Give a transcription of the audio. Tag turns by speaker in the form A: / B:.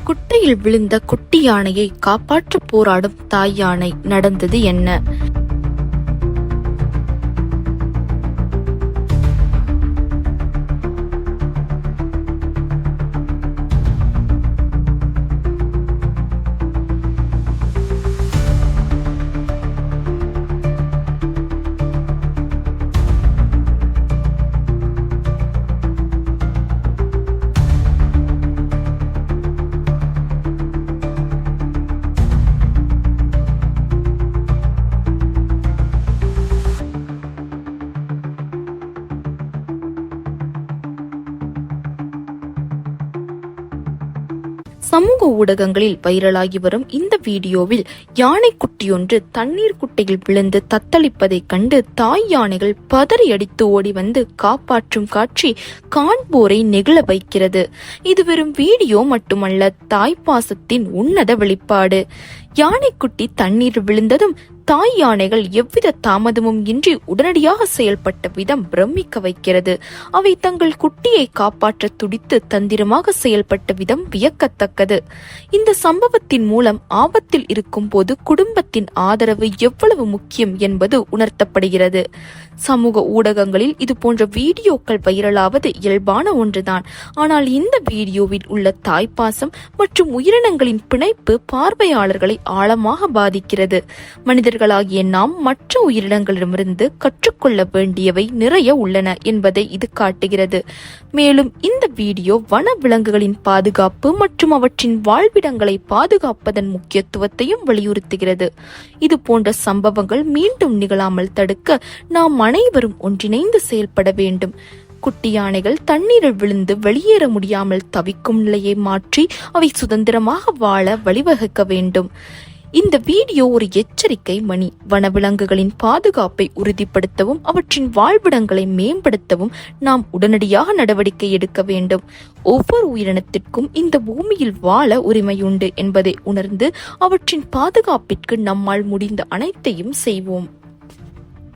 A: குட்டையில் விழுந்த குட்டி யானையை காப்பாற்ற போராடும் தாய் யானை. நடந்தது என்ன? சமூக ஊடகங்களில் வைரலாகி வரும் இந்த வீடியோவில் யானை குட்டியொன்று தண்ணீர் குட்டையில் விழுந்து தத்தளிப்பதைக் கண்டு தாய் யானைகள் பதறி அடித்து ஓடி வந்து காப்பாற்றும் காட்சி காண்போரை நெகிழ வைக்கிறது. இது வெறும் வீடியோ மட்டுமல்ல, தாய்ப்பாசத்தின் உன்னத வெளிப்பாடு. யானைக்குட்டி தண்ணீர் விழுந்ததும் தாய் யானைகள் எவ்வித தாமதமும் இன்றி உடனடியாக செயல்பட்ட விதம் பிரமிக்க வைக்கிறது. அவை தங்கள் குட்டியை காப்பாற்ற துடித்து தந்திரமாக செயல்பட்ட விதம் வியக்கத்தக்கது. இந்த சம்பவத்தின் மூலம் ஆபத்தில் இருக்கும் போது குடும்பத்தின் ஆதரவு எவ்வளவு முக்கியம் என்பது உணர்த்தப்படுகிறது. சமூக ஊடகங்களில் இது போன்ற வீடியோக்கள் வைரலாவது இயல்பான ஒன்றுதான். ஆனால் இந்த வீடியோவில் உள்ள தாய்ப்பாசம் மற்றும் உயிரினங்களின் பிணைப்பு பார்வையாளர்களை ஆழமாக பாதிக்கிறது. மனிதர்களாகிய நாம் மற்ற உயிரினங்களிடமிருந்து கற்றுக்கொள்ள வேண்டியவை நிறைய உள்ளன என்பதை இது காட்டுகிறது. மேலும் இந்த வீடியோ வன விலங்குகளின் பாதுகாப்பு மற்றும் அவற்றின் வாழ்விடங்களை பாதுகாப்பதன் முக்கியத்துவத்தையும் வலியுறுத்துகிறது. இது போன்ற சம்பவங்கள் மீண்டும் நிகழாமல் தடுக்க நாம் அனைவரும் ஒன்றிணைந்து செயல்பட வேண்டும். குட்டி யானைகள் தண்ணீரில் விழுந்து வெளியேற முடியாமல் தவிக்கும் நிலையை மாற்றி அவை சுதந்திரமாக வாழ வழிவகுக்க வேண்டும். இந்த வீடியோ ஒரு எச்சரிக்கை மணி. வனவிலங்குகளின் பாதுகாப்பை உறுதிப்படுத்தவும் அவற்றின் வாழ்விடங்களை மேம்படுத்தவும் நாம் உடனடியாக நடவடிக்கை எடுக்க வேண்டும். ஒவ்வொரு உயிரினத்திற்கும் இந்த பூமியில் வாழ உரிமையுண்டு என்பதை உணர்ந்து அவற்றின் பாதுகாப்பிற்கு நம்மால் முடிந்த அனைத்தையும் செய்வோம்.